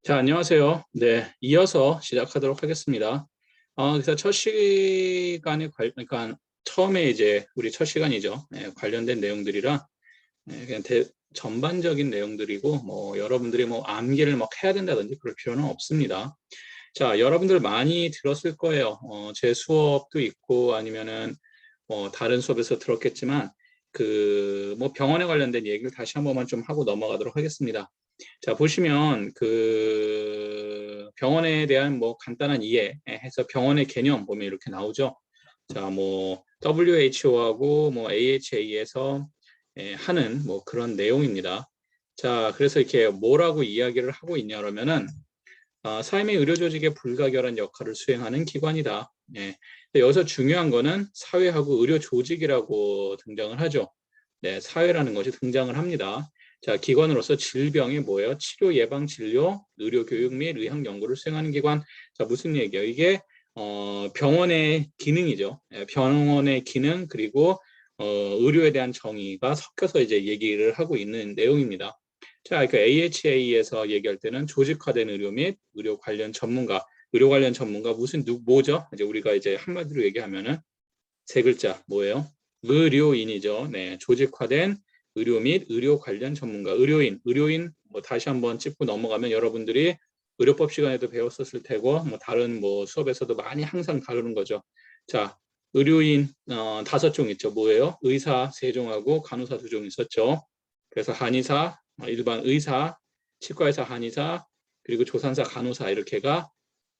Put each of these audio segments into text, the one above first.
자, 안녕하세요. 네, 이어서 시작하도록 하겠습니다. 그래서 첫 시간에 그러니까 처음에 이제 우리 첫 시간이죠. 관련된 내용들이라 그냥 전반적인 내용들이고 뭐 여러분들이 뭐 암기를 막 해야 된다든지 그럴 필요는 없습니다. 자, 여러분들 많이 들었을 거예요. 제 수업도 있고 아니면은 다른 수업에서 들었겠지만 그 뭐 병원에 관련된 얘기를 다시 한 번만 좀 하고 넘어가도록 하겠습니다. 자, 보시면 그 병원에 대한 뭐 간단한 이해 해서 병원의 개념 보면 이렇게 나오죠. 자, 뭐 WHO하고 뭐 AHA에서 하는 뭐 그런 내용입니다. 자, 그래서 이렇게 뭐라고 이야기를 하고 있냐 그러면은 삶의 의료 조직의 불가결한 역할을 수행하는 기관이다. 예. 여기서 중요한 거는 사회하고 의료 조직이라고 등장을 하죠. 네, 사회라는 것이 등장을 합니다. 자, 기관으로서 질병이 뭐예요? 치료, 예방, 진료, 의료 교육 및 의학 연구를 수행하는 기관. 자, 무슨 얘기예요? 이게 병원의 기능이죠. 예, 병원의 기능 그리고 의료에 대한 정의가 섞여서 이제 얘기를 하고 있는 내용입니다. 자, 그 AHA에서 얘기할 때는 조직화된 의료 및 의료 관련 전문가, 의료 관련 전문가 뭐죠? 이제 우리가 이제 한마디로 얘기하면은 세 글자 뭐예요? 의료인이죠. 네, 조직화된 의료 및 의료 관련 전문가, 의료인 뭐 다시 한번 짚고 넘어가면 여러분들이 의료법 시간에도 배웠었을 테고 뭐 다른 뭐 수업에서도 많이 항상 다루는 거죠. 자, 의료인 다섯 종 있죠. 뭐예요? 의사 세 종하고 간호사 두 종 있었죠. 그래서 한의사, 일반 의사, 치과의사, 한의사, 그리고 조산사, 간호사 이렇게가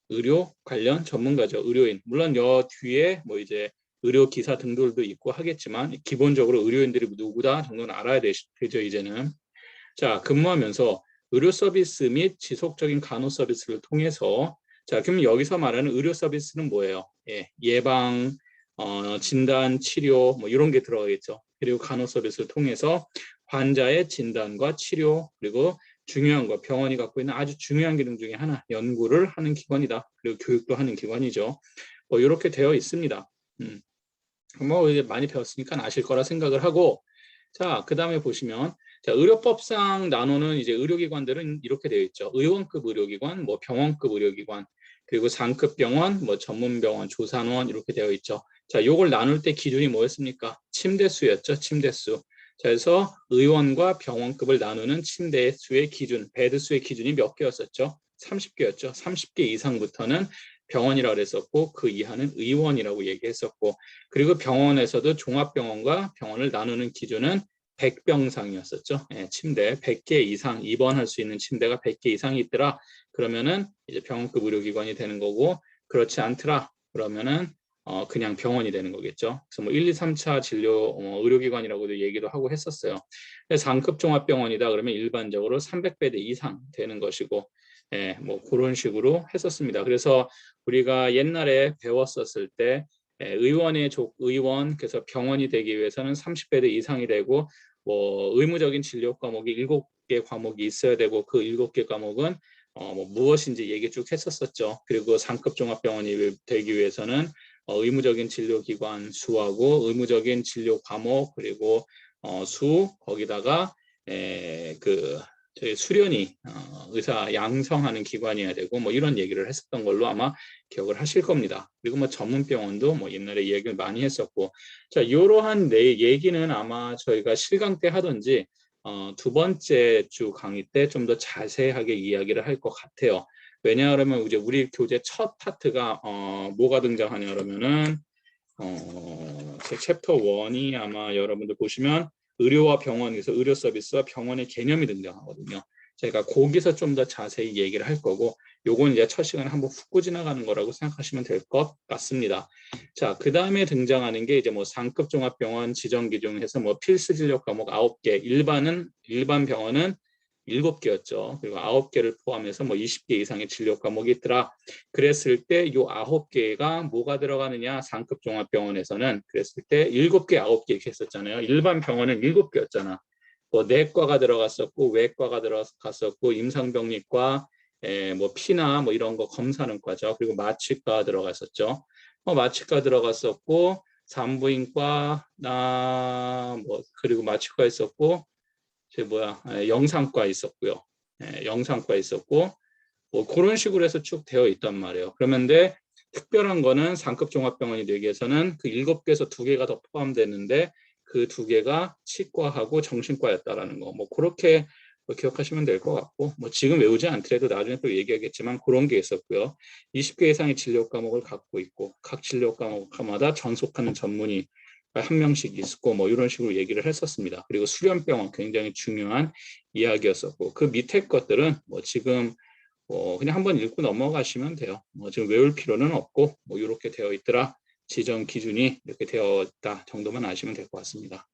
의료 관련 전문가죠. 의료인. 물론 여 뒤에 뭐 이제 의료 기사 등들도 있고 하겠지만 기본적으로 의료인들이 누구다 정도는 알아야 되죠, 이제는. 자, 근무하면서 의료 서비스 및 지속적인 간호 서비스를 통해서 자, 그럼 여기서 말하는 의료 서비스는 뭐예요? 예방, 진단, 치료 뭐 이런 게 들어가겠죠. 그리고 간호 서비스를 통해서 환자의 진단과 치료 그리고 중요한 거 병원이 갖고 있는 아주 중요한 기능 중에 하나 연구를 하는 기관이다. 그리고 교육도 하는 기관이죠. 뭐 이렇게 되어 있습니다. 뭐 이제 많이 배웠으니까 아실 거라 생각을 하고 자, 그 다음에 보시면 자, 의료법상 나누는 이제 의료기관들은 이렇게 되어 있죠. 의원급 의료기관, 뭐 병원급 의료기관, 그리고 상급 병원, 뭐 전문병원, 조산원 이렇게 되어 있죠. 자, 요걸 나눌 때 기준이 뭐였습니까? 침대수였죠. 침대수. 자, 그래서 의원과 병원급을 나누는 침대수의 기준, 베드수의 기준이 몇 개였었죠? 30개였죠. 30개 이상부터는 병원이라고 그랬었고 그 이하는 의원이라고 얘기했었고 그리고 병원에서도 종합병원과 병원을 나누는 기준은 100병상이었었죠. 침대 100개 이상 입원할 수 있는 침대가 100개 이상이 있더라. 그러면은 이제 병원급 의료기관이 되는 거고 그렇지 않더라. 그러면은 그냥 병원이 되는 거겠죠. 그래서 뭐 1, 2, 3차 진료 의료기관이라고도 얘기도 하고 했었어요. 상급 종합병원이다 그러면 일반적으로 300베드 이상 되는 것이고 뭐 그런 식으로 했었습니다. 그래서 우리가 옛날에 배웠었을 때 의원 그래서 병원이 되기 위해서는 30베드 이상이 되고 뭐 의무적인 진료 과목이 7개 과목이 있어야 되고 그 7개 과목은 뭐 무엇인지 얘기 쭉 했었었죠. 그리고 상급 종합병원이 되기 위해서는 의무적인 진료기관 수하고 의무적인 진료 과목 그리고 수 거기다가 그 저희 수련이 의사 양성하는 기관이어야 되고 뭐 이런 얘기를 했었던 걸로 아마 기억을 하실 겁니다. 그리고 뭐 전문병원도 뭐 옛날에 얘기를 많이 했었고 자 이러한 내 얘기는 아마 저희가 실강 때 하든지 두 번째 주 강의 때 좀 더 자세하게 이야기를 할 것 같아요. 왜냐하면 이제 우리 교재 첫 파트가 뭐가 등장하냐 그러면은 제 챕터 1이 아마 여러분들 보시면 의료와 병원에서 의료 서비스와 병원의 개념이 등장하거든요. 제가 거기서 좀 더 자세히 얘기를 할 거고 요건 이제 첫 시간에 한번 훅고 지나가는 거라고 생각하시면 될 것 같습니다. 자, 그 다음에 등장하는 게 이제 뭐 상급 종합병원 지정 기준해서 뭐 필수 진료 과목 9개, 일반 병원은 7개였죠. 그리고 9개를 포함해서 뭐 20개 이상의 진료 과목이 있더라. 그랬을 때 요 9개가 뭐가 들어가느냐? 상급 종합병원에서는 그랬을 때 7개, 9개 이렇게 했었잖아요. 일반 병원은 7개였잖아. 뭐 내과가 들어갔었고 외과가 들어갔었고 임상병리과 뭐 피나 뭐 이런 거 검사하는 과죠. 그리고 마취과 들어갔었죠. 마취과 들어갔었고 산부인과 나 뭐 그리고 마취과 있었고 영상과 있었고요. 영상과 있었고 뭐 그런 식으로 해서 쭉 되어 있단 말이에요. 그런데 특별한 거는 상급 종합병원이 되기 위해서는 그 7개에서 2개가 더 포함되는데 그 2개가 치과하고 정신과였다라는 거. 뭐 그렇게 기억하시면 될 것 같고, 뭐 지금 외우지 않더라도 나중에 또 얘기하겠지만 그런 게 있었고요. 20개 이상의 진료 과목을 갖고 있고 각 진료 과목마다 전속하는 전문의 한 명씩 있고 뭐 이런 식으로 얘기를 했었습니다. 그리고 수련병원 굉장히 중요한 이야기였었고, 그 밑에 것들은 뭐 지금 그냥 한번 읽고 넘어가시면 돼요. 뭐 지금 외울 필요는 없고 뭐 이렇게 되어 있더라. 지정 기준이 이렇게 되어 있다 정도만 아시면 될 것 같습니다.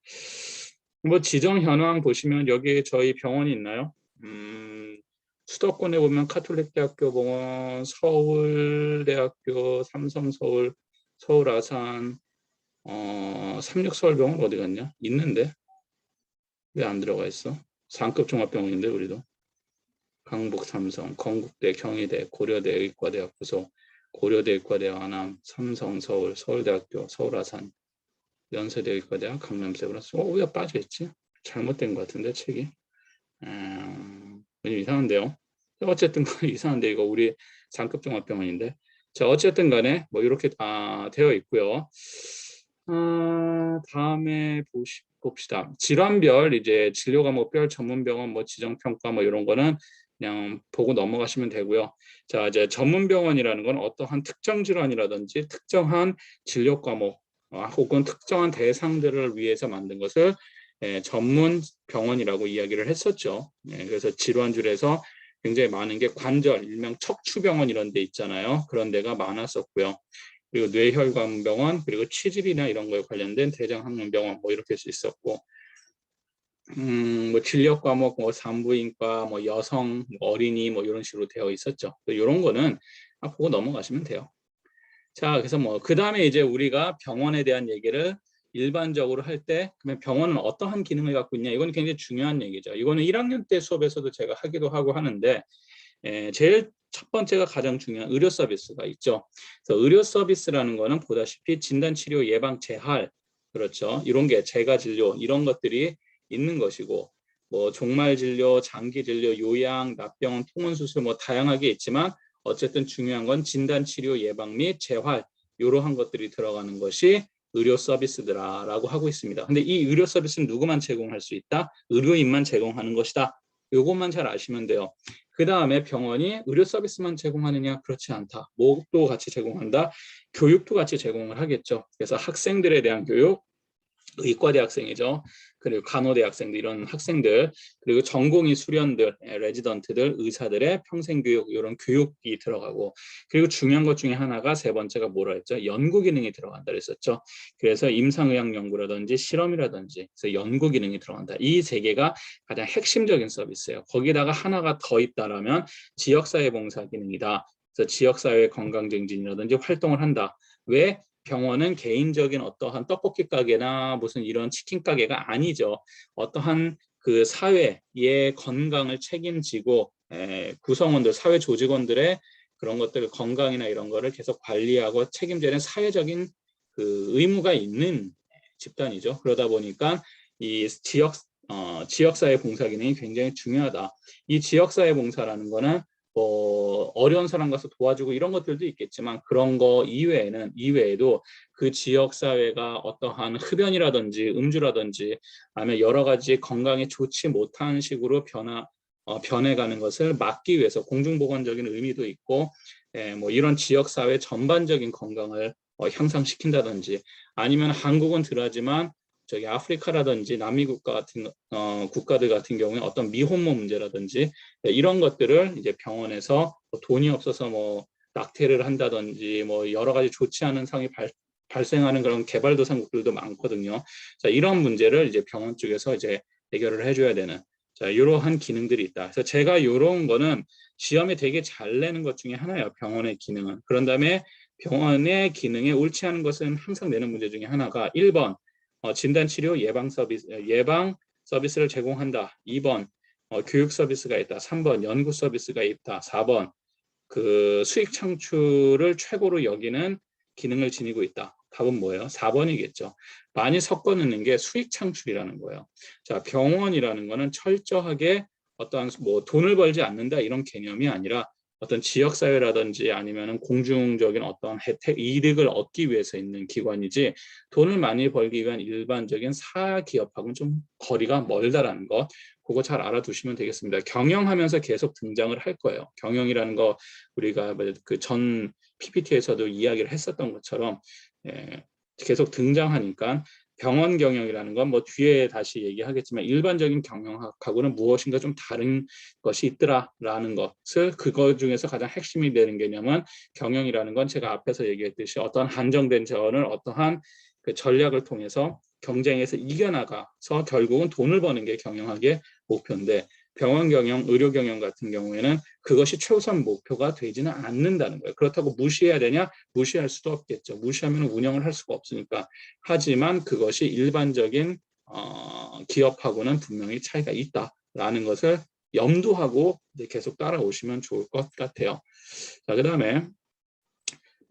뭐 지정 현황 보시면 여기 저희 병원이 있나요? 수도권에 보면 카톨릭대학교 병원, 서울대학교, 삼성서울, 서울아산, 삼육서울병원 어디 갔냐? 있는데 왜 안 들어가 있어? 상급 종합병원인데 우리도. 강북 삼성, 건국대, 경희대, 고려대 의과대학 부속, 고려대 의과대학 안암, 삼성 서울, 서울대학교, 서울아산, 연세대 의과대학 강남세브라스. 왜 빠져있지? 잘못된 것 같은데 책이. 이상한데요. 어쨌든 이상한데 이거 우리 상급 종합병원인데. 자, 어쨌든 간에 뭐 이렇게 되어 있고요. 다음에 봅시다. 질환별 이제 진료 과목별 전문병원 뭐 지정평가 뭐 이런 거는 그냥 보고 넘어가시면 되고요. 자, 이제 전문병원이라는 건 어떠한 특정 질환이라든지 특정한 진료 과목 혹은 특정한 대상들을 위해서 만든 것을 전문 병원이라고 이야기를 했었죠. 그래서 질환줄에서 굉장히 많은 게 관절, 일명 척추병원 이런 데 있잖아요. 그런 데가 많았었고요. 그리고 뇌혈관병원, 그리고 취집이나 이런 거에 관련된 대장학문병원 뭐 이렇게 할 수 있었고, 뭐 진료 과목, 뭐 산부인과, 뭐 여성, 뭐 어린이 뭐 이런 식으로 되어 있었죠. 이런 거는 보고 넘어가시면 돼요. 자, 그래서 뭐 그 다음에 이제 우리가 병원에 대한 얘기를 일반적으로 할 때, 그러면 병원은 어떠한 기능을 갖고 있냐? 이건 굉장히 중요한 얘기죠. 이거는 1학년 때 수업에서도 제가 하기도 하고 하는데, 제일 첫 번째가 가장 중요한 의료 서비스가 있죠. 그래서 의료 서비스라는 거는 보다시피 진단, 치료, 예방, 재활, 그렇죠. 이런 게 재가 진료 이런 것들이 있는 것이고, 뭐 종말 진료, 장기 진료, 요양, 납병원, 통원 수술 뭐 다양하게 있지만 어쨌든 중요한 건 진단, 치료, 예방 및 재활 이러한 것들이 들어가는 것이 의료 서비스더라라고 하고 있습니다. 근데 이 의료 서비스는 누구만 제공할 수 있다? 의료인만 제공하는 것이다. 요것만 잘 아시면 돼요. 그 다음에 병원이 의료 서비스만 제공하느냐? 그렇지 않다. 뭐도 같이 제공한다. 교육도 같이 제공을 하겠죠. 그래서 학생들에 대한 교육, 의과대 학생이죠. 그리고 간호대 학생들 이런 학생들, 그리고 전공의 수련들, 레지던트들, 의사들의 평생교육 이런 교육이 들어가고, 그리고 중요한 것 중에 하나가 세 번째가 뭐라 했죠? 연구 기능이 들어간다 그랬었죠. 그래서 임상의학 연구라든지 실험이라든지 그래서 연구 기능이 들어간다. 이 세 개가 가장 핵심적인 서비스예요. 거기다가 하나가 더 있다라면 지역사회봉사 기능이다. 그래서 지역사회 건강증진이라든지 활동을 한다. 왜? 병원은 개인적인 어떠한 떡볶이 가게나 무슨 이런 치킨 가게가 아니죠. 어떠한 그 사회의 건강을 책임지고 구성원들, 사회 조직원들의 그런 것들 건강이나 이런 거를 계속 관리하고 책임지는 사회적인 그 의무가 있는 집단이죠. 그러다 보니까 이 지역사회 봉사 기능이 굉장히 중요하다. 이 지역사회 봉사라는 거는 어려운 사람 가서 도와주고 이런 것들도 있겠지만 그런 거 이외에도 그 지역 사회가 어떠한 흡연이라든지 음주라든지 아니면 여러 가지 건강에 좋지 못한 식으로 변해가는 것을 막기 위해서 공중보건적인 의미도 있고, 뭐 이런 지역 사회 전반적인 건강을 향상시킨다든지, 아니면 한국은 덜하지만 저기 아프리카라든지 남미 국가 같은 국가들 같은 경우에 어떤 미혼모 문제라든지 이런 것들을 이제 병원에서 돈이 없어서 뭐 낙태를 한다든지 뭐 여러 가지 좋지 않은 상황이 발생하는 그런 개발도상국들도 많거든요. 자, 이런 문제를 이제 병원 쪽에서 이제 해결을 해줘야 되는 자, 이러한 기능들이 있다. 그래서 제가 이런 거는 시험에 되게 잘 내는 것 중에 하나예요. 병원의 기능은. 그런 다음에 병원의 기능에 옳지 않은 것은 항상 내는 문제 중에 하나가 1번 진단치료 예방 서비스를 제공한다. 2번 교육 서비스가 있다. 3번 연구 서비스가 있다. 4번 그 수익 창출을 최고로 여기는 기능을 지니고 있다. 답은 뭐예요? 4번이겠죠. 많이 섞어 넣는 게 수익 창출이라는 거예요. 자, 병원이라는 거는 철저하게 어떠한 뭐 돈을 벌지 않는다 이런 개념이 아니라 어떤 지역사회라든지 아니면은 공중적인 어떤 혜택, 이득을 얻기 위해서 있는 기관이지 돈을 많이 벌기 위한 일반적인 사기업하고는 좀 거리가 멀다라는 것, 그거 잘 알아두시면 되겠습니다. 경영하면서 계속 등장을 할 거예요. 경영이라는 거 우리가 그 전 PPT에서도 이야기를 했었던 것처럼 계속 등장하니까 병원 경영이라는 건 뭐 뒤에 다시 얘기하겠지만 일반적인 경영학하고는 무엇인가 좀 다른 것이 있더라라는 것을 그것 중에서 가장 핵심이 되는 개념은 경영이라는 건 제가 앞에서 얘기했듯이 어떤 한정된 자원을 어떠한 그 전략을 통해서 경쟁에서 이겨나가서 결국은 돈을 버는 게 경영학의 목표인데 병원 경영, 의료 경영 같은 경우에는 그것이 최우선 목표가 되지는 않는다는 거예요. 그렇다고 무시해야 되냐? 무시할 수도 없겠죠. 무시하면 운영을 할 수가 없으니까. 하지만 그것이 일반적인 기업하고는 분명히 차이가 있다라는 것을 염두하고 계속 따라오시면 좋을 것 같아요. 자, 그다음에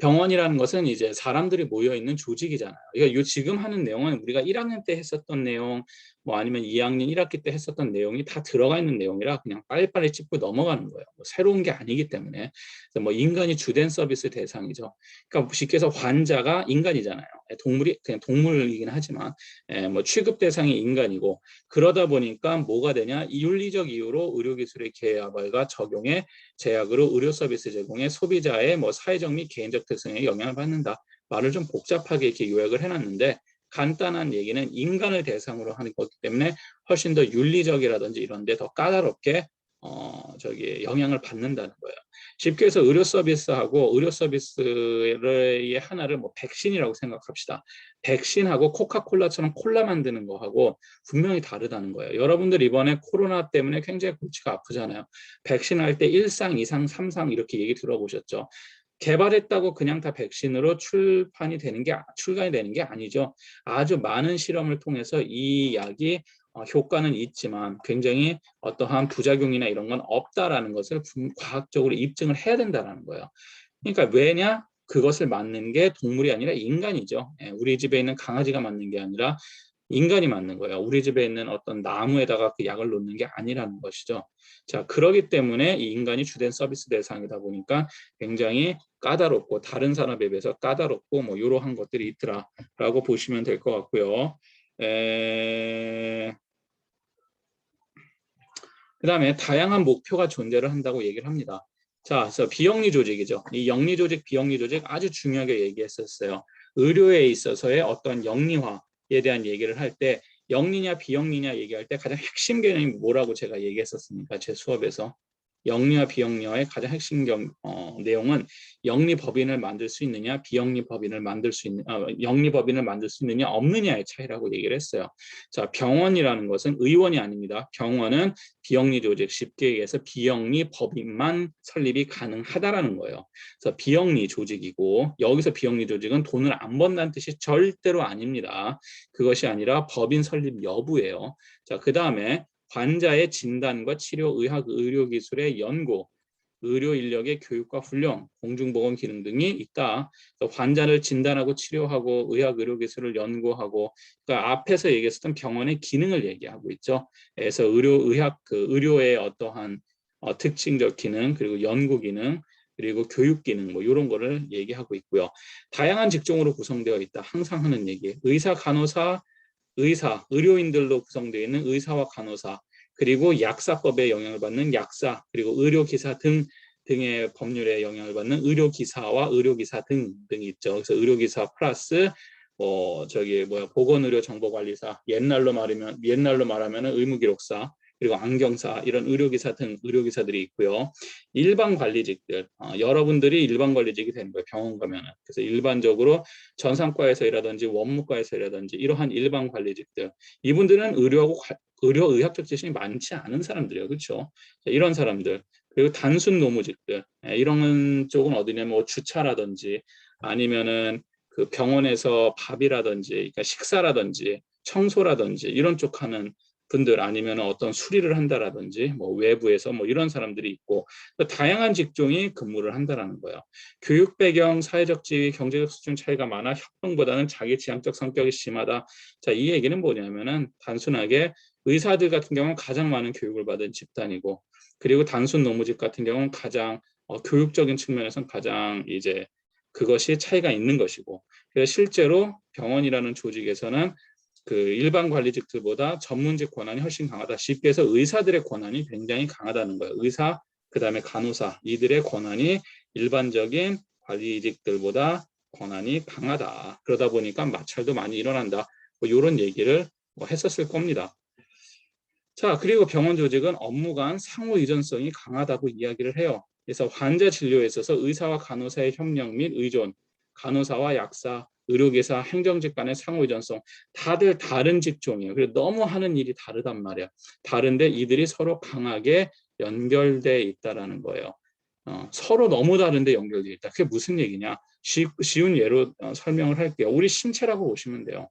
병원이라는 것은 이제 사람들이 모여 있는 조직이잖아요. 그러니까 지금 하는 내용은 우리가 1학년 때 했었던 내용, 뭐 아니면 2학년 1학기 때 했었던 내용이 다 들어가 있는 내용이라 그냥 빨리빨리 짚고 넘어가는 거예요. 뭐 새로운 게 아니기 때문에. 그래서 뭐 인간이 주된 서비스 대상이죠. 그러니까 쉽게 해서 환자가 인간이잖아요. 동물이 그냥 동물이긴 하지만 뭐 취급 대상이 인간이고 그러다 보니까 뭐가 되냐? 윤리적 이유로 의료기술의 개발과 적용에 제약으로 의료 서비스 제공에 소비자의 뭐 사회적 및 개인적 특성에 영향을 받는다. 말을 좀 복잡하게 이렇게 요약을 해놨는데 간단한 얘기는 인간을 대상으로 하는 거기 때문에 훨씬 더 윤리적이라든지 이런 데 더 까다롭게 영향을 받는다는 거예요. 쉽게 해서 의료 서비스하고 의료 서비스의 하나를 뭐 백신이라고 생각합시다. 백신하고 코카콜라처럼 콜라 만드는 거하고 분명히 다르다는 거예요. 여러분들 이번에 코로나 때문에 굉장히 골치가 아프잖아요. 백신 할 때 1상, 2상, 3상 이렇게 얘기 들어보셨죠? 개발했다고 그냥 다 백신으로 출간이 되는 게 아니죠. 아주 많은 실험을 통해서 이 약이 효과는 있지만 굉장히 어떠한 부작용이나 이런 건 없다라는 것을 과학적으로 입증을 해야 된다는 거예요. 그러니까 왜냐? 그것을 맞는 게 동물이 아니라 인간이죠. 우리 집에 있는 강아지가 맞는 게 아니라 인간이 맞는 거예요. 우리 집에 있는 어떤 나무에다가 그 약을 놓는 게 아니라는 것이죠. 자, 그러기 때문에 이 인간이 주된 서비스 대상이다 보니까 굉장히 까다롭고 다른 산업에 비해서 까다롭고 뭐 이러한 것들이 있더라라고 보시면 될 것 같고요. 그다음에 다양한 목표가 존재를 한다고 얘기를 합니다. 자, 그래서 비영리 조직이죠. 이 영리 조직, 비영리 조직 아주 중요하게 얘기했었어요. 의료에 있어서의 어떤 영리화에 대한 얘기를 할 때 영리냐 비영리냐 얘기할 때 가장 핵심 개념이 뭐라고 제가 얘기했었습니까? 제 수업에서. 영리와 비영리화의 가장 핵심 내용은 영리 법인을 만들 수 있느냐, 비영리 법인을 만들 수 있는, 영리 법인을 만들 수 있느냐, 없느냐의 차이라고 얘기를 했어요. 자, 병원이라는 것은 의원이 아닙니다. 병원은 비영리 조직, 쉽게 얘기해서 비영리 법인만 설립이 가능하다라는 거예요. 그래서 비영리 조직이고 여기서 비영리 조직은 돈을 안 번다는 뜻이 절대로 아닙니다. 그것이 아니라 법인 설립 여부예요. 자, 그 다음에 환자의 진단과 치료, 의학, 의료기술의 연구, 의료 인력의 교육과 훈련, 공중보건 기능 등이 있다. 환자를 진단하고 치료하고 의학 의료 기술을 연구하고 그러니까 앞에서 얘기했었던 병원의 기능을 얘기하고 있죠. 그래서 의료의 어떠한 특징적 기능 그리고 연구 기능 그리고 교육 기능 뭐 이런 거를 얘기하고 있고요. 다양한 직종으로 구성되어 있다. 항상 하는 얘기. 의사, 간호사, 의료인들로 구성되어 있는 의사와 간호사, 그리고 약사법에 영향을 받는 약사, 그리고 의료기사 등의 법률에 영향을 받는 의료기사와 의료기사 등이 있죠. 그래서 의료기사 플러스 보건의료 정보관리사, 옛날로 말하면 의무기록사, 그리고 안경사, 이런 의료기사 등 의료기사들이 있고요. 일반 관리직들, 여러분들이 일반 관리직이 되는 거예요. 병원 가면은. 그래서 일반적으로 전산과에서 일하든지 원무과에서 일하든지 이러한 일반 관리직들, 이분들은 의학적 지식이 많지 않은 사람들이에요. 그렇죠? 이런 사람들. 그리고 단순 노무직들, 이런 쪽은 어디냐면 뭐 주차라든지 아니면은 그 병원에서 밥이라든지 그러니까 식사라든지 청소라든지 이런 쪽 하는 분들, 아니면 어떤 수리를 한다라든지 뭐 외부에서 뭐 이런 사람들이 있고 다양한 직종이 근무를 한다라는 거예요. 교육 배경, 사회적 지위, 경제적 수준 차이가 많아 협동보다는 자기 지향적 성격이 심하다. 자, 이 얘기는 뭐냐면은 단순하게 의사들 같은 경우는 가장 많은 교육을 받은 집단이고, 그리고 단순 노무직 같은 경우는 가장 교육적인 측면에서는 가장 이제 그것이 차이가 있는 것이고, 그래서 실제로 병원이라는 조직에서는 그 일반 관리직들보다 전문직 권한이 훨씬 강하다. 쉽게 해서 의사들의 권한이 굉장히 강하다는 거예요. 의사, 그다음에 간호사, 이들의 권한이 일반적인 관리직들보다 권한이 강하다. 그러다 보니까 마찰도 많이 일어난다. 뭐 이런 얘기를 했었을 겁니다. 자, 그리고 병원 조직은 업무 간 상호 의존성이 강하다고 이야기를 해요. 그래서 환자 진료에 있어서 의사와 간호사의 협력 및 의존, 간호사와 약사, 의료기사, 행정직 간의 상호 의존성, 다들 다른 직종이에요. 그래서 너무 하는 일이 다르단 말이야. 다른데 이들이 서로 강하게 연결돼 있다라는 거예요. 서로 너무 다른데 연결돼 있다. 그게 무슨 얘기냐? 쉬운 예로 설명을 할게요. 우리 신체라고 보시면 돼요.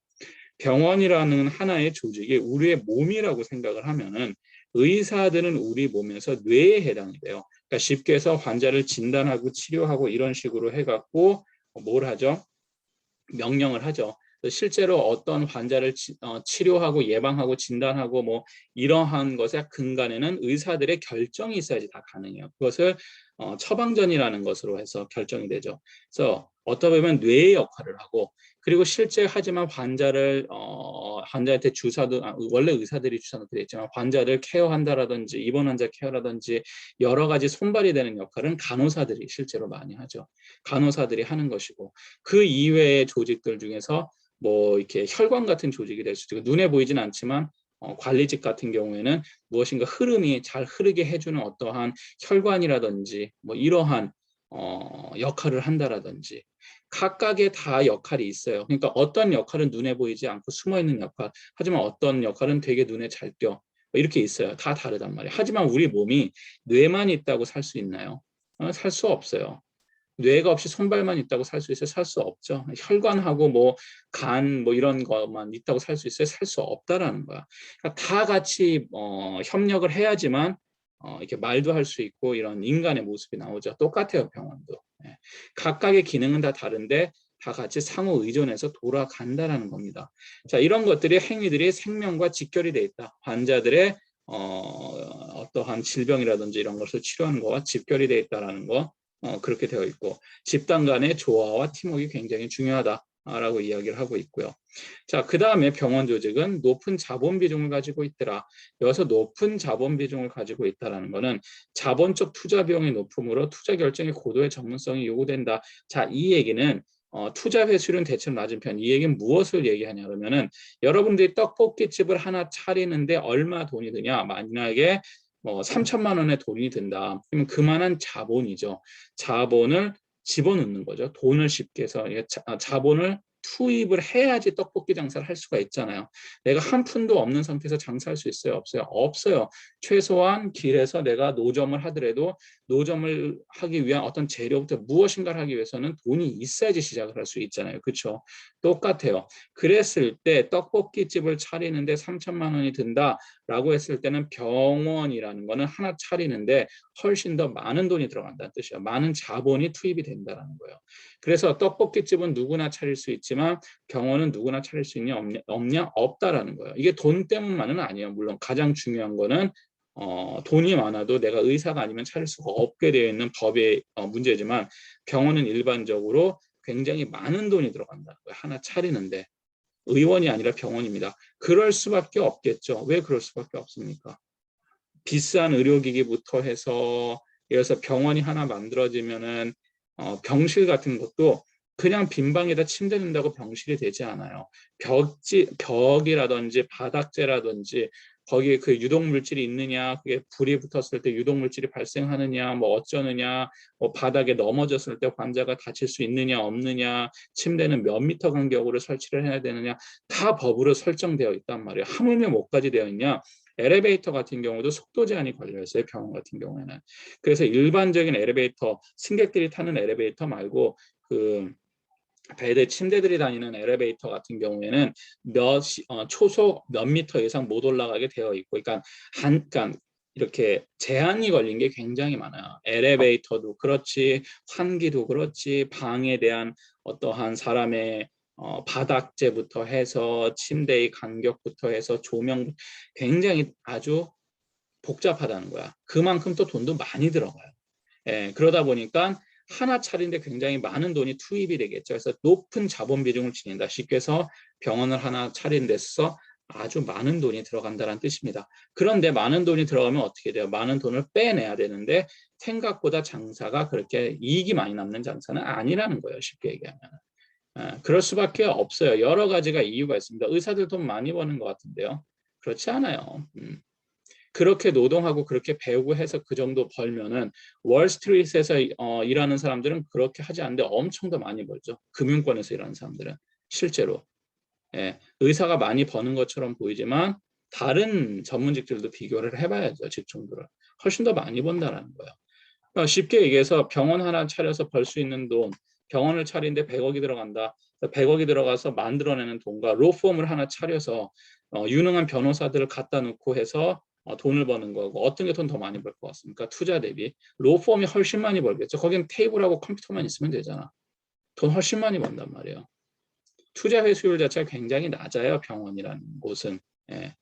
병원이라는 하나의 조직이 우리의 몸이라고 생각을 하면은 의사들은 우리 몸에서 뇌에 해당이 돼요. 그러니까 쉽게 해서 환자를 진단하고 치료하고 이런 식으로 해갖고 뭘 하죠? 명령을 하죠. 실제로 어떤 환자를 치료하고 예방하고 진단하고 뭐 이러한 것의 근간에는 의사들의 결정이 있어야지 다 가능해요. 그것을 처방전이라는 것으로 해서 결정이 되죠. 그래서 어떻게 보면 뇌의 역할을 하고, 그리고 실제 하지만 환자한테 주사도 원래 의사들이 주사는 그랬지만 환자를 케어한다라든지 입원 환자 케어라든지 여러 가지 손발이 되는 역할은 간호사들이 실제로 많이 하죠. 간호사들이 하는 것이고, 그 이외의 조직들 중에서 뭐 이렇게 혈관 같은 조직이 될 수도 있고, 눈에 보이진 않지만 관리직 같은 경우에는 무엇인가 흐름이 잘 흐르게 해주는 어떠한 혈관이라든지 뭐 이러한 역할을 한다라든지, 각각의 다 역할이 있어요. 그러니까 어떤 역할은 눈에 보이지 않고 숨어있는 역할, 하지만 어떤 역할은 되게 눈에 잘 띄어, 이렇게 있어요. 다 다르단 말이에요. 하지만 우리 몸이 뇌만 있다고 살 수 있나요? 살 수 없어요. 뇌가 없이 손발만 있다고 살 수 있어요? 살 수 없죠. 혈관하고 뭐 간 뭐 이런 것만 있다고 살 수 있어요? 살 수 없다라는 거야. 그러니까 다 같이 협력을 해야지만 이렇게 말도 할 수 있고 이런 인간의 모습이 나오죠. 똑같아요, 병원도. 예. 각각의 기능은 다 다른데 다 같이 상호 의존해서 돌아간다라는 겁니다. 자, 이런 것들이 행위들이 생명과 직결이 돼 있다. 환자들의 어떠한 질병이라든지 이런 것을 치료하는 것과 직결이 돼 있다라는 거, 그렇게 되어 있고, 집단 간의 조화와 팀워크가 굉장히 중요하다라고 이야기를 하고 있고요. 자, 그 다음에 병원 조직은 높은 자본 비중을 가지고 있더라. 여기서 높은 자본 비중을 가지고 있다는 것은 자본적 투자 비용이 높으므로 투자 결정의 고도의 전문성이 요구된다. 자, 이 얘기는 투자 회수율은 대체로 낮은 편. 이 얘기는 무엇을 얘기하냐 그러면은, 여러분들이 떡볶이집을 하나 차리는데 얼마 돈이 드냐? 만약에 뭐 3천만 원의 돈이 든다. 그러면 그만한 자본이죠. 자본을 집어넣는 거죠. 돈을 쉽게 해서 자본을 투입을 해야지 떡볶이 장사를 할 수가 있잖아요. 내가 한 푼도 없는 상태에서 장사할 수 있어요? 없어요? 없어요. 최소한 길에서 내가 노점을 하더라도 노점을 하기 위한 어떤 재료부터 무엇인가를 하기 위해서는 돈이 있어야지 시작을 할 수 있잖아요. 그렇죠? 똑같아요. 그랬을 때 떡볶이집을 차리는데 3천만 원이 든다라고 했을 때는 병원이라는 거는 하나 차리는데 훨씬 더 많은 돈이 들어간다는 뜻이에요. 많은 자본이 투입이 된다는 거예요. 그래서 떡볶이집은 누구나 차릴 수 있지만 병원은 누구나 차릴 수 있냐 없냐? 없다라는 거예요. 이게 돈 때문만은 아니에요. 물론 가장 중요한 거는 돈이 많아도 내가 의사가 아니면 차릴 수가 없게 되어 있는 법의 문제지만, 병원은 일반적으로 굉장히 많은 돈이 들어간다는 거예요. 하나 차리는데. 의원이 아니라 병원입니다. 그럴 수밖에 없겠죠. 왜 그럴 수밖에 없습니까? 비싼 의료기기부터 해서, 예를 들어서 병원이 하나 만들어지면은 병실 같은 것도 그냥 빈 방에다 침대 넣는다고 병실이 되지 않아요. 벽이라든지 바닥재라든지 거기에 그 유독물질이 있느냐, 그게 불이 붙었을 때 유독물질이 발생하느냐, 뭐 어쩌느냐, 뭐 바닥에 넘어졌을 때 환자가 다칠 수 있느냐 없느냐, 침대는 몇 미터 간격으로 설치를 해야 되느냐, 다 법으로 설정되어 있단 말이에요. 하물며 뭐까지 되어 있냐? 엘리베이터 같은 경우도 속도 제한이 걸려 있어요. 병원 같은 경우에는. 그래서 일반적인 엘리베이터, 승객들이 타는 엘리베이터 말고 그 배대 침대들이 다니는 엘리베이터 같은 경우에는 초속 몇 미터 이상 못 올라가게 되어 있고, 그러니까 이렇게 제한이 걸린 게 굉장히 많아요. 엘리베이터도 그렇지, 환기도 그렇지, 방에 대한 어떠한 사람의 바닥재부터 해서 침대의 간격부터 해서 조명, 굉장히 아주 복잡하다는 거야. 그만큼 또 돈도 많이 들어가요. 예, 그러다 보니까 하나 차리는데 굉장히 많은 돈이 투입이 되겠죠. 그래서 높은 자본 비중을 지닌다. 쉽게 해서 병원을 하나 차리는 데서 아주 많은 돈이 들어간다는 뜻입니다. 그런데 많은 돈이 들어가면 어떻게 돼요? 많은 돈을 빼내야 되는데 생각보다 장사가 그렇게 이익이 많이 남는 장사는 아니라는 거예요. 쉽게 얘기하면. 그럴 수밖에 없어요. 여러 가지가 이유가 있습니다. 의사들 돈 많이 버는 것 같은데요. 그렇지 않아요. 그렇게 노동하고 그렇게 배우고 해서 그 정도 벌면은 월스트리트에서 일하는 사람들은 그렇게 하지 않는데 엄청 더 많이 벌죠. 금융권에서 일하는 사람들은 실제로. 예, 의사가 많이 버는 것처럼 보이지만 다른 전문직들도 비교를 해봐야죠. 직종들을. 훨씬 더 많이 번다라는 거예요. 그러니까 쉽게 얘기해서 병원 하나 차려서 벌 수 있는 돈, 병원을 차리는데 100억이 들어간다. 100억이 들어가서 만들어내는 돈과 로펌을 하나 차려서 유능한 변호사들을 갖다 놓고 해서 돈을 버는 거고 어떤 게 돈 더 많이 벌 것 같습니까? 투자 대비. 로펌이 훨씬 많이 벌겠죠. 거기는 테이블하고 컴퓨터만 있으면 되잖아. 돈 훨씬 많이 번단 말이에요. 투자 회수율 자체가 굉장히 낮아요. 병원이라는 곳은. 예,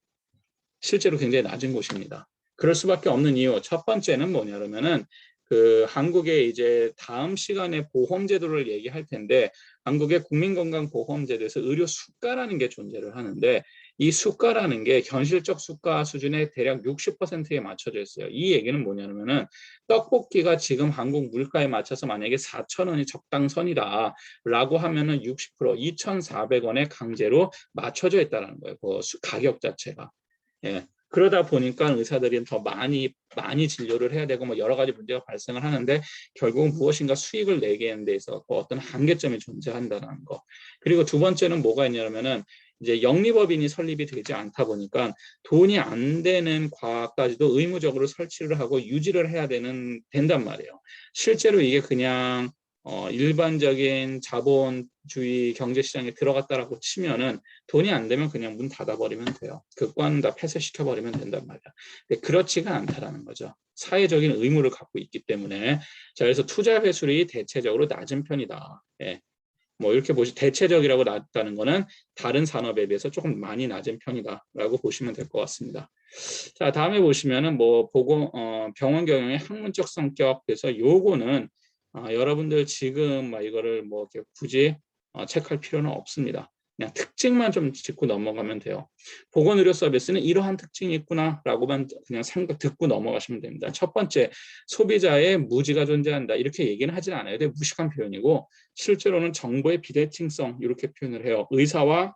실제로 굉장히 낮은 곳입니다. 그럴 수밖에 없는 이유 첫 번째는 뭐냐 그러면은 그 한국의 이제 다음 시간에 보험제도를 얘기할 텐데 한국의 국민건강보험제도에서 의료 수가라는 게 존재를 하는데 이 수가라는 게 현실적 수가 수준의 대략 60%에 맞춰져 있어요. 이 얘기는 뭐냐면은 떡볶이가 지금 한국 물가에 맞춰서 만약에 4,000원이 적당선이다 라고 하면은 60% 2,400원에 강제로 맞춰져 있다는 거예요. 그 가격 자체가. 예. 그러다 보니까 의사들이 더 많이 진료를 해야 되고 뭐 여러 가지 문제가 발생을 하는데 결국은 무엇인가 수익을 내게 하는 데 있어서 어떤 한계점이 존재한다는 거. 그리고 두 번째는 뭐가 있냐면은 이제 영리법인이 설립이 되지 않다 보니까 돈이 안 되는 과까지도 의무적으로 설치를 하고 유지를 해야 된단 말이에요. 실제로 이게 그냥 일반적인 자본주의 경제시장에 들어갔다라고 치면은 돈이 안 되면 그냥 문 닫아버리면 돼요. 극관 다 폐쇄시켜버리면 된단 말이야. 근데 그렇지가 않다라는 거죠. 사회적인 의무를 갖고 있기 때문에. 자, 그래서 투자 회수율이 대체적으로 낮은 편이다. 예. 뭐 이렇게 대체적이라고 낮다는 거는 다른 산업에 비해서 조금 많이 낮은 편이다라고 보시면 될 것 같습니다. 자, 다음에 보시면은 뭐 병원 경영의 학문적 성격. 그래서 요거는 여러분들 지금 막 이거를 뭐 이렇게 굳이 체크할 필요는 없습니다. 그냥 특징만 좀 짚고 넘어가면 돼요. 보건의료 서비스는 이러한 특징이 있구나라고만 그냥 듣고 넘어가시면 됩니다. 첫 번째, 소비자의 무지가 존재한다. 이렇게 얘기는 하진 않아요. 되게 무식한 표현이고 실제로는 정보의 비대칭성 이렇게 표현을 해요. 의사와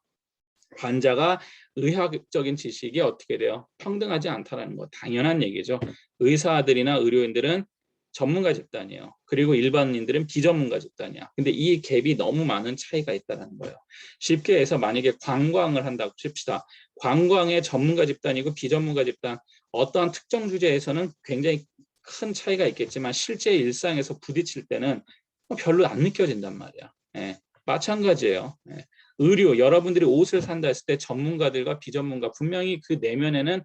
환자가 의학적인 지식이 어떻게 돼요? 평등하지 않다는 거 당연한 얘기죠. 의사들이나 의료인들은 전문가 집단이에요. 그리고 일반인들은 비전문가 집단이야. 근데 이 갭이 너무 많은 차이가 있다는 거예요. 쉽게 해서 만약에 관광을 한다고 칩시다. 관광의 전문가 집단이고 비전문가 집단 어떠한 특정 주제에서는 굉장히 큰 차이가 있겠지만 실제 일상에서 부딪힐 때는 별로 안 느껴진단 말이야. 예, 마찬가지예요. 예. 의료, 여러분들이 옷을 산다 했을 때 전문가들과 비전문가 분명히 그 내면에는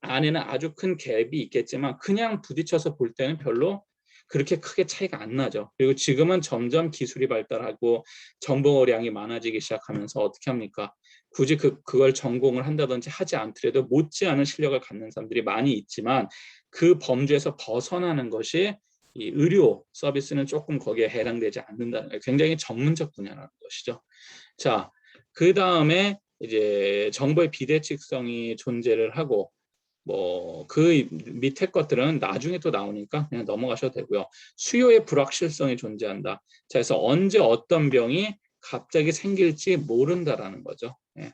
안에는 아주 큰 갭이 있겠지만 그냥 부딪혀서 볼 때는 별로 그렇게 크게 차이가 안 나죠. 그리고 지금은 점점 기술이 발달하고 정보량이 많아지기 시작하면서 어떻게 합니까? 굳이 그걸 전공을 한다든지 하지 않더라도 못지않은 실력을 갖는 사람들이 많이 있지만 그 범주에서 벗어나는 것이 이 의료 서비스는 조금 거기에 해당되지 않는다는 거예요. 굉장히 전문적 분야라는 것이죠. 자, 그 다음에 이제 정보의 비대칭성이 존재를 하고 뭐 그 밑에 것들은 나중에 또 나오니까 그냥 넘어가셔도 되고요. 수요의 불확실성이 존재한다. 자, 그래서 언제 어떤 병이 갑자기 생길지 모른다라는 거죠. 예.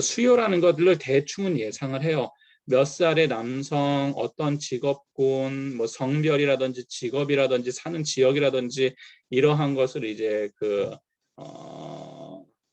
수요라는 것들을 대충은 예상을 해요. 몇 살의 남성, 어떤 직업군, 뭐 성별이라든지 직업이라든지 사는 지역이라든지 이러한 것을 이제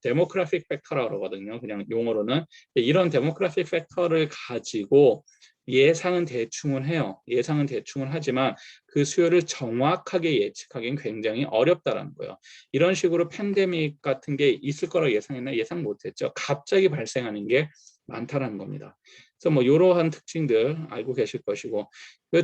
데모그래픽 팩터라고 그러거든요. 그냥 용어로는. 이런 데모그래픽 팩터를 가지고 예상은 대충은 해요. 예상은 대충은 하지만 그 수요를 정확하게 예측하기는 굉장히 어렵다라는 거예요. 이런 식으로 팬데믹 같은 게 있을 거라고 예상했나? 예상 못했죠. 갑자기 발생하는 게 많다라는 겁니다. 그래서 뭐 이러한 특징들 알고 계실 것이고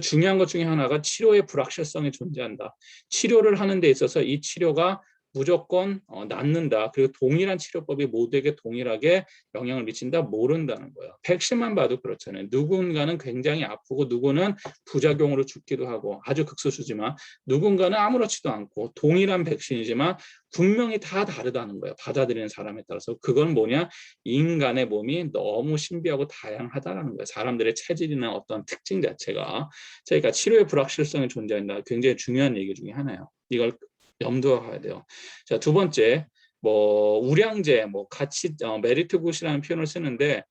중요한 것 중에 하나가 치료의 불확실성이 존재한다. 치료를 하는 데 있어서 이 치료가 무조건 낫는다. 그리고 동일한 치료법이 모두에게 동일하게 영향을 미친다. 모른다는 거예요. 백신만 봐도 그렇잖아요. 누군가는 굉장히 아프고 누구는 부작용으로 죽기도 하고 아주 극소수지만 누군가는 아무렇지도 않고 동일한 백신이지만 분명히 다 다르다는 거예요. 받아들이는 사람에 따라서. 그건 뭐냐? 인간의 몸이 너무 신비하고 다양하다는 거예요. 사람들의 체질이나 어떤 특징 자체가. 그러니까 치료의 불확실성이 존재한다. 굉장히 중요한 얘기 중에 하나예요. 이걸 염두에 가야 돼요. 자, 두 번째, 뭐 우량제, 뭐 가치, 메리트 굿이라는 표현을 쓰는데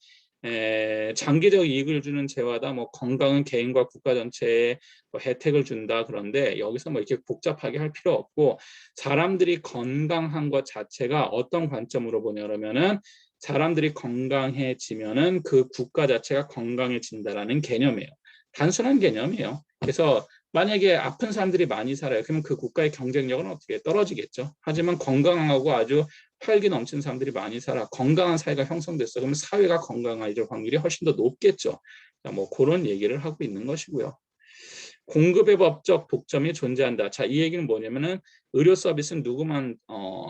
장기적 이익을 주는 재화다. 뭐 건강은 개인과 국가 전체에 뭐 혜택을 준다. 그런데 여기서 뭐 이렇게 복잡하게 할 필요 없고 사람들이 건강한 것 자체가 어떤 관점으로 보냐 그러면은 사람들이 건강해지면은 그 국가 자체가 건강해진다라는 개념이에요. 단순한 개념이에요. 그래서 만약에 아픈 사람들이 많이 살아요. 그러면 그 국가의 경쟁력은 어떻게 떨어지겠죠. 하지만 건강하고 아주 활기 넘치는 사람들이 많이 살아. 건강한 사회가 형성됐어. 그러면 사회가 건강해질 확률이 훨씬 더 높겠죠. 뭐 그런 얘기를 하고 있는 것이고요. 공급의 법적 독점이 존재한다. 자, 이 얘기는 뭐냐면은 의료 서비스는 누구만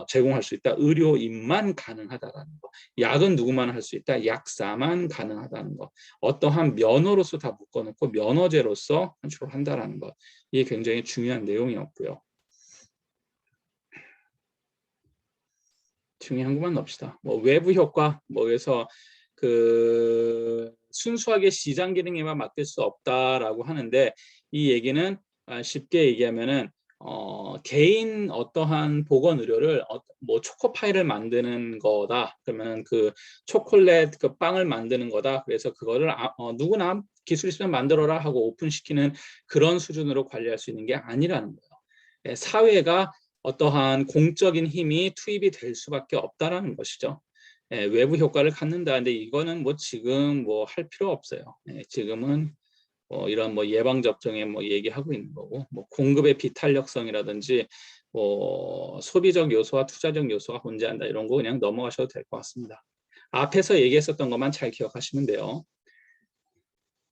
제공할 수 있다. 의료인만 가능하다라는 거. 약은 누구만 할 수 있다. 약사만 가능하다는 거. 어떠한 면허로서 다 묶어놓고 면허제로서 컨트롤 한다라는 것. 이게 굉장히 중요한 내용이었고요. 중요한 것만 넣읍시다. 뭐 외부 효과, 뭐 그래서 그 순수하게 시장 기능에만 맡길 수 없다라고 하는데 이 얘기는 쉽게 얘기하면은 개인 어떠한 보건 의료를 뭐 초코파이를 만드는 거다. 그러면 그 초콜릿 그 빵을 만드는 거다. 그래서 그거를 누구나 기술 있으면 만들어라 하고 오픈시키는 그런 수준으로 관리할 수 있는 게 아니라는 거예요. 사회가 어떠한 공적인 힘이 투입이 될 수밖에 없다라는 것이죠. 외부 효과를 갖는다는데 이거는 뭐 지금 뭐 할 필요 없어요. 지금은 이런 뭐 예방 접종에 뭐 얘기하고 있는 거고, 뭐 공급의 비탄력성이라든지 뭐 소비적 요소와 투자적 요소가 존재한다 이런 거 그냥 넘어가셔도 될 것 같습니다. 앞에서 얘기했었던 것만 잘 기억하시면 돼요.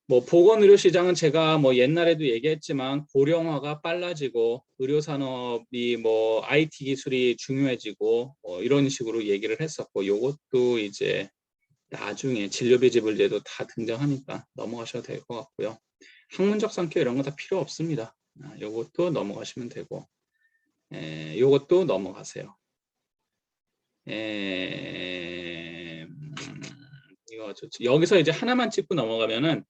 뭐 보건의료 시장은 제가 뭐 옛날에도 얘기했지만 고령화가 빨라지고 의료 산업이 뭐 IT 기술이 중요해지고 이런 식으로 얘기를 했었고 요것도 이제 나중에 진료비 지불제도 다 등장하니까 넘어가셔도 될 것 같고요. 학문적 성격 이런 거 다 필요 없습니다. 요것도 넘어가시면 되고 요것도 넘어가세요. 이거 좋지. 여기서 이제 하나만 짚고 넘어가면은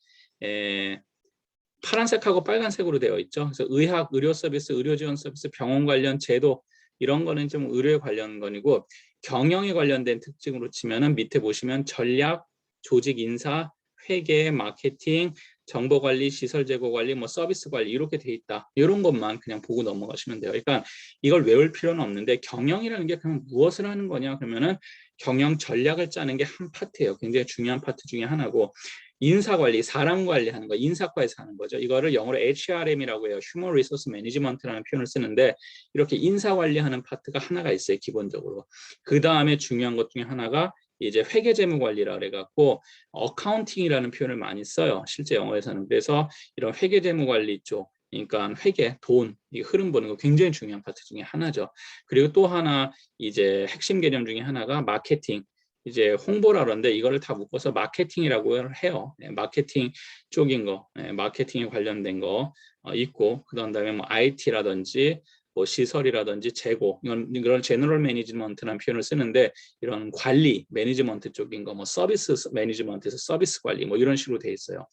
파란색하고 빨간색으로 되어 있죠. 그래서 의학, 의료 서비스, 의료 지원 서비스, 병원 관련 제도 이런 거는 좀 의료에 관련 거이고 경영에 관련된 특징으로 치면은 밑에 보시면 전략, 조직 인사, 회계, 마케팅, 정보 관리, 시설 제고 관리, 뭐 서비스 관리 이렇게 돼 있다. 이런 것만 그냥 보고 넘어가시면 돼요. 그러니까 이걸 외울 필요는 없는데 경영이라는 게 그냥 무엇을 하는 거냐 그러면은 경영 전략을 짜는 게 한 파트예요. 굉장히 중요한 파트 중에 하나고 인사관리, 사람 관리하는 거, 인사과에서 하는 거죠. 이거를 영어로 HRM이라고 해요. Human Resource Management라는 표현을 쓰는데 이렇게 인사 관리하는 파트가 하나가 있어요. 기본적으로. 그 다음에 중요한 것 중에 하나가 이제 회계재무관리라 그래갖고 어카운팅이라는 표현을 많이 써요. 실제 영어에서는. 그래서 이런 회계재무관리 쪽, 그러니까 회계, 돈, 이 흐름 보는 거 굉장히 중요한 파트 중에 하나죠. 그리고 또 하나 이제 핵심 개념 중에 하나가 마케팅. 이제 홍보라 그러는데 이거를 다 묶어서 마케팅이라고 해요. 마케팅 쪽인 거, 마케팅에 관련된 거 있고 그다음에 뭐 IT라든지 뭐 시설이라든지 재고 이런 제너럴 매니지먼트라는 표현을 쓰는데 이런 관리 매니지먼트 쪽인 거 뭐 서비스 매니지먼트에서 서비스 관리 뭐 이런 식으로 돼 있어요.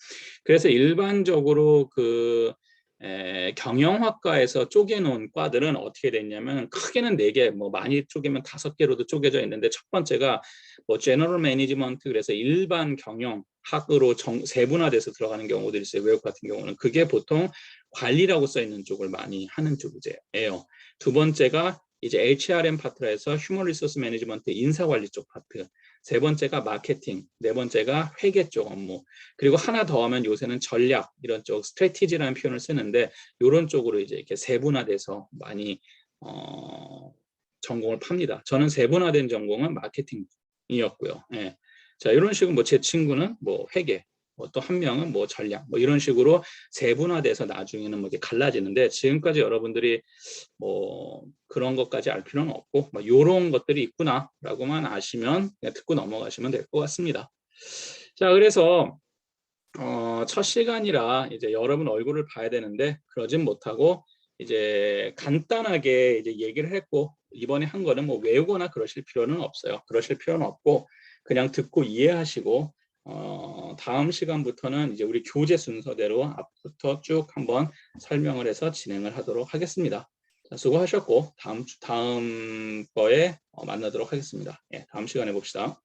그래서 일반적으로 그 경영학과에서 쪼개놓은 과들은 어떻게 됐냐면 크게는 4개, 뭐 많이 쪼개면 5개로도 쪼개져 있는데 첫 번째가 뭐 제너럴 매니지먼트 그래서 일반 경영학으로 세분화돼서 들어가는 경우들이 있어요. 외국 같은 경우는 그게 보통 관리라고 써 있는 쪽을 많이 하는 쪽이에요. 두 번째가 이제 HRM 파트라 해서 휴먼 리소스 매니지먼트 인사관리 쪽 파트. 세 번째가 마케팅, 네 번째가 회계 쪽 업무. 그리고 하나 더 하면 요새는 전략 이런 쪽 스트래티지라는 표현을 쓰는데 이런 쪽으로 이제 이렇게 세분화돼서 많이 전공을 팝니다. 저는 세분화된 전공은 마케팅이었고요. 예. 자, 이런 식으로 뭐 제 친구는 뭐 회계, 또 한 명은 뭐 전략, 뭐 이런 식으로 세분화돼서 나중에는 뭐 이게 갈라지는데 지금까지 여러분들이 뭐 그런 것까지 알 필요는 없고 뭐 이런 것들이 있구나라고만 아시면 그냥 듣고 넘어가시면 될 것 같습니다. 자, 그래서 첫 시간이라 이제 여러분 얼굴을 봐야 되는데 그러진 못하고 이제 간단하게 이제 얘기를 했고 이번에 한 거는 뭐 외우거나 그러실 필요는 없어요. 그러실 필요는 없고 그냥 듣고 이해하시고 다음 시간부터는 이제 우리 교재 순서대로 앞부터 쭉 한번 설명을 해서 진행을 하도록 하겠습니다. 자, 수고하셨고 다음 거에 만나도록 하겠습니다. 예, 다음 시간에 봅시다.